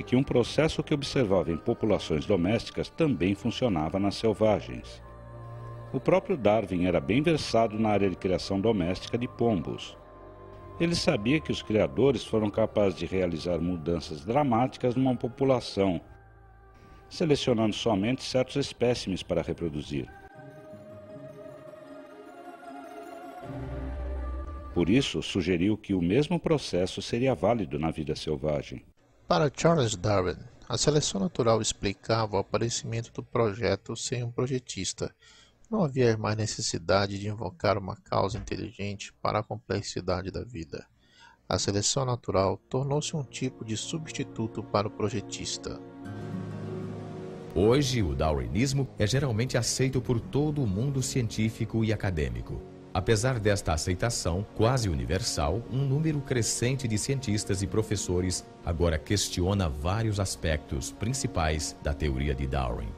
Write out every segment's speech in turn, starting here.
que um processo que observava em populações domésticas também funcionava nas selvagens. O próprio Darwin era bem versado na área de criação doméstica de pombos. Ele sabia que os criadores foram capazes de realizar mudanças dramáticas numa população, selecionando somente certos espécimes para reproduzir. Por isso, sugeriu que o mesmo processo seria válido na vida selvagem. Para Charles Darwin, a seleção natural explicava o aparecimento do projeto sem um projetista. Não havia mais necessidade de invocar uma causa inteligente para a complexidade da vida. A seleção natural tornou-se um tipo de substituto para o projetista. Hoje, o darwinismo é geralmente aceito por todo o mundo científico e acadêmico. Apesar desta aceitação quase universal, um número crescente de cientistas e professores agora questiona vários aspectos principais da teoria de Darwin.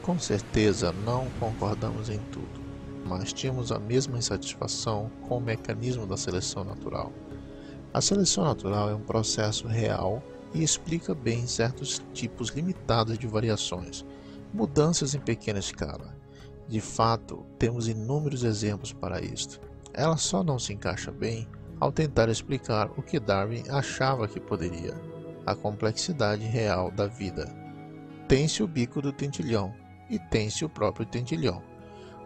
Com certeza não concordamos em tudo, mas tínhamos a mesma insatisfação com o mecanismo da seleção natural. A seleção natural é um processo real e explica bem certos tipos limitados de variações, mudanças em pequena escala. De fato, temos inúmeros exemplos para isto. Ela só não se encaixa bem ao tentar explicar o que Darwin achava que poderia, a complexidade real da vida. Tem-se o bico do tentilhão e tem-se o próprio tentilhão.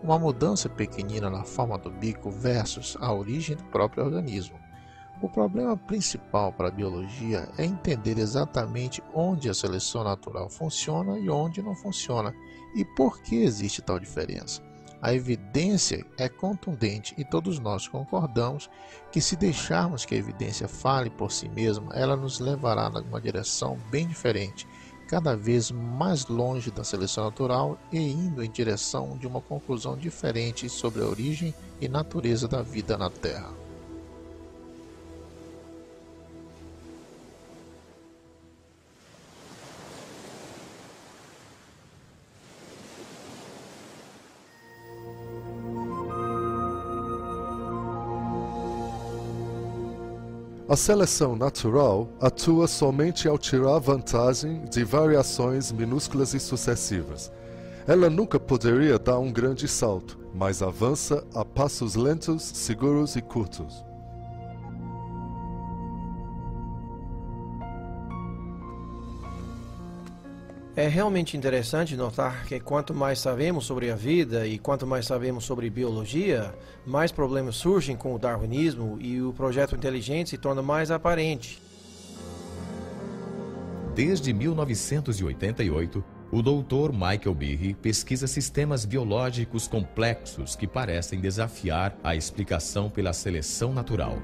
Uma mudança pequenina na forma do bico versus a origem do próprio organismo. O problema principal para a biologia é entender exatamente onde a seleção natural funciona e onde não funciona, e por que existe tal diferença. A evidência é contundente e todos nós concordamos que se deixarmos que a evidência fale por si mesma, ela nos levará numa direção bem diferente, cada vez mais longe da seleção natural e indo em direção de uma conclusão diferente sobre a origem e natureza da vida na Terra. A seleção natural atua somente ao tirar vantagem de variações minúsculas e sucessivas. Ela nunca poderia dar um grande salto, mas avança a passos lentos, seguros e curtos. É realmente interessante notar que quanto mais sabemos sobre a vida e quanto mais sabemos sobre biologia, mais problemas surgem com o darwinismo e o projeto inteligente se torna mais aparente. Desde 1988, o Dr. Michael Behe pesquisa sistemas biológicos complexos que parecem desafiar a explicação pela seleção natural.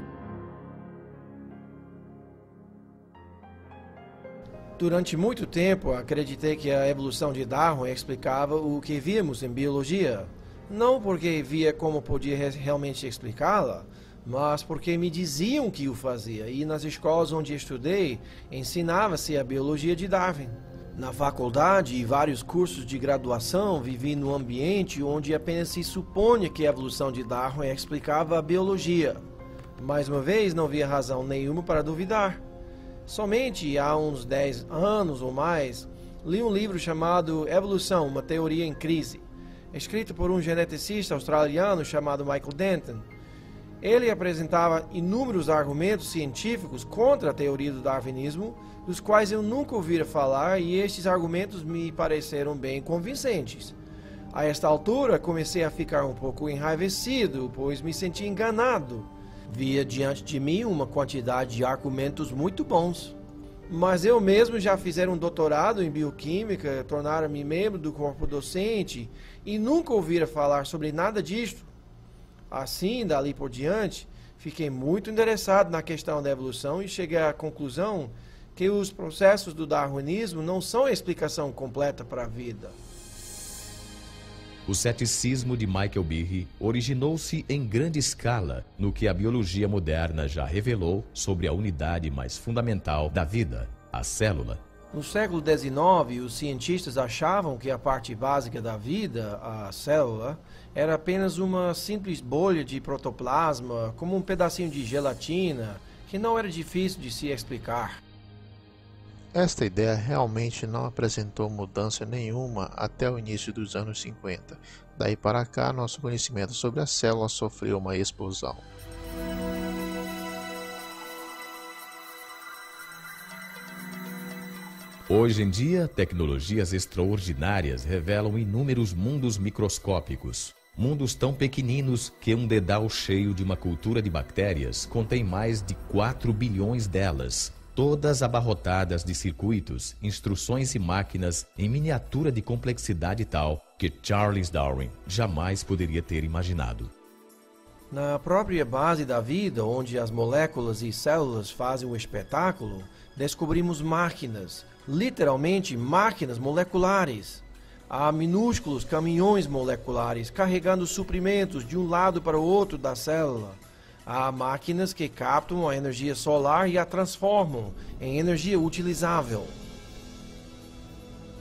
Durante muito tempo, acreditei que a evolução de Darwin explicava o que víamos em biologia. Não porque via como podia realmente explicá-la, mas porque me diziam que o fazia, e nas escolas onde estudei, ensinava-se a biologia de Darwin. Na faculdade e vários cursos de graduação, vivi num ambiente onde apenas se supunha que a evolução de Darwin explicava a biologia. Mais uma vez, não via razão nenhuma para duvidar. Somente há uns 10 anos ou mais, li um livro chamado Evolução, uma teoria em crise, escrito por um geneticista australiano chamado Michael Denton. Ele apresentava inúmeros argumentos científicos contra a teoria do darwinismo, dos quais eu nunca ouvira falar, e estes argumentos me pareceram bem convincentes. A esta altura, comecei a ficar um pouco enraivecido, pois me senti enganado. Via diante de mim uma quantidade de argumentos muito bons. Mas eu mesmo já fiz um doutorado em bioquímica, tornara-me membro do corpo docente e nunca ouvira falar sobre nada disto. Assim, dali por diante, fiquei muito interessado na questão da evolução e cheguei à conclusão que os processos do darwinismo não são a explicação completa para a vida. O ceticismo de Michael Behe originou-se em grande escala no que a biologia moderna já revelou sobre a unidade mais fundamental da vida, a célula. No século XIX, os cientistas achavam que a parte básica da vida, a célula, era apenas uma simples bolha de protoplasma, como um pedacinho de gelatina, que não era difícil de se explicar. Esta ideia realmente não apresentou mudança nenhuma até o início dos anos 50. Daí para cá, nosso conhecimento sobre a célula sofreu uma explosão. Hoje em dia, tecnologias extraordinárias revelam inúmeros mundos microscópicos. Mundos tão pequeninos que um dedal cheio de uma cultura de bactérias contém mais de 4 bilhões delas, todas abarrotadas de circuitos, instruções e máquinas em miniatura de complexidade tal que Charles Darwin jamais poderia ter imaginado. Na própria base da vida, onde as moléculas e células fazem o espetáculo, descobrimos máquinas, literalmente máquinas moleculares. Há minúsculos caminhões moleculares carregando suprimentos de um lado para o outro da célula. Há máquinas que captam a energia solar e a transformam em energia utilizável.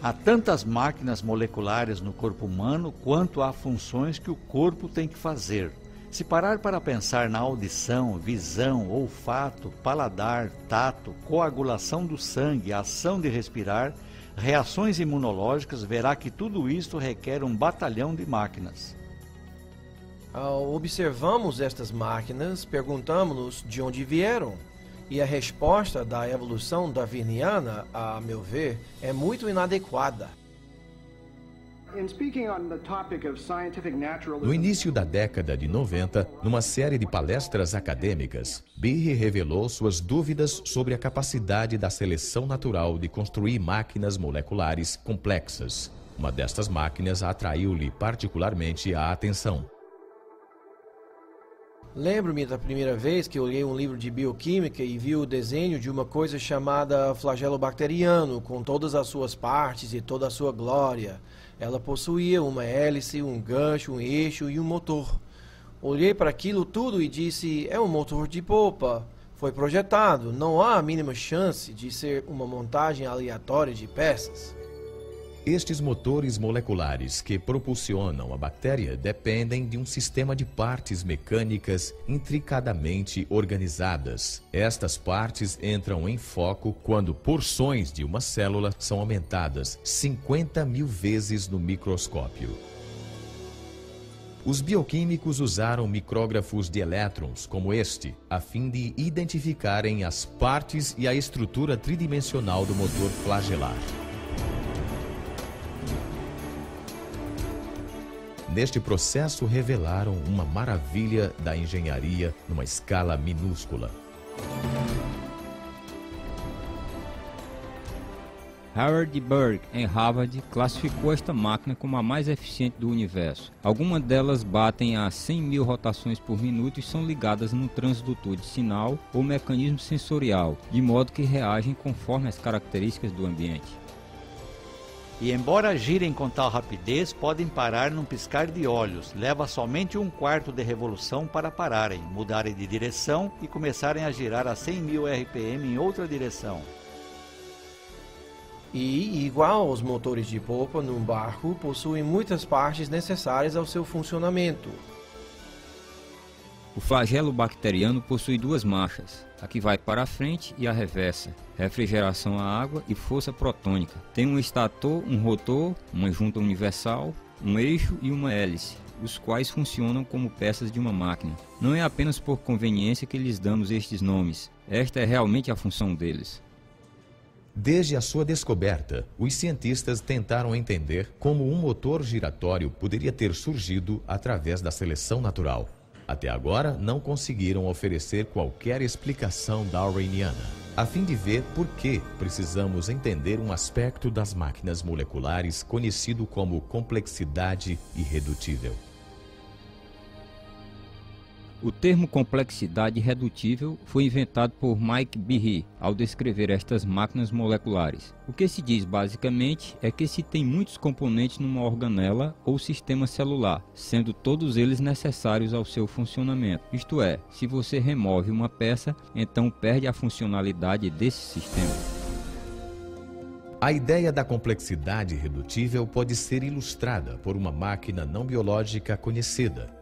Há tantas máquinas moleculares no corpo humano quanto há funções que o corpo tem que fazer. Se parar para pensar na audição, visão, olfato, paladar, tato, coagulação do sangue, ação de respirar, reações imunológicas, verá que tudo isto requer um batalhão de máquinas. Ao observamos estas máquinas, perguntamos-nos de onde vieram. E a resposta da evolução darwiniana, a meu ver, é muito inadequada. No início da década de 90, numa série de palestras acadêmicas, Behe revelou suas dúvidas sobre a capacidade da seleção natural de construir máquinas moleculares complexas. Uma destas máquinas atraiu-lhe particularmente a atenção. Lembro-me da primeira vez que olhei um livro de bioquímica e vi o desenho de uma coisa chamada flagelo bacteriano, com todas as suas partes e toda a sua glória. Ela possuía uma hélice, um gancho, um eixo e um motor. Olhei para aquilo tudo e disse, é um motor de polpa. Foi projetado, não há a mínima chance de ser uma montagem aleatória de peças. Estes motores moleculares que propulsionam a bactéria dependem de um sistema de partes mecânicas intricadamente organizadas. Estas partes entram em foco quando porções de uma célula são aumentadas 50.000 vezes no microscópio. Os bioquímicos usaram micrógrafos de elétrons como este, a fim de identificarem as partes e a estrutura tridimensional do motor flagelar. Neste processo revelaram uma maravilha da engenharia numa escala minúscula. Howard Berg, em Harvard, classificou esta máquina como a mais eficiente do universo. Algumas delas batem a 100.000 rotações por minuto e são ligadas no transdutor de sinal ou mecanismo sensorial, de modo que reagem conforme as características do ambiente. E embora girem com tal rapidez, podem parar num piscar de olhos. Leva somente 1/4 de revolução para pararem, mudarem de direção e começarem a girar a 100.000 RPM em outra direção. E, igual aos motores de polpa num barco, possuem muitas partes necessárias ao seu funcionamento. O flagelo bacteriano possui duas marchas, a que vai para a frente e a reversa, refrigeração à água e força protônica. Tem um estator, um rotor, uma junta universal, um eixo e uma hélice, os quais funcionam como peças de uma máquina. Não é apenas por conveniência que lhes damos estes nomes, esta é realmente a função deles. Desde a sua descoberta, os cientistas tentaram entender como um motor giratório poderia ter surgido através da seleção natural. Até agora, não conseguiram oferecer qualquer explicação darwiniana. A fim de ver por que precisamos entender um aspecto das máquinas moleculares conhecido como complexidade irredutível. O termo complexidade irredutível foi inventado por Mike Behe ao descrever estas máquinas moleculares. O que se diz basicamente é que se tem muitos componentes numa organela ou sistema celular, sendo todos eles necessários ao seu funcionamento. Isto é, se você remove uma peça, então perde a funcionalidade desse sistema. A ideia da complexidade irredutível pode ser ilustrada por uma máquina não biológica conhecida,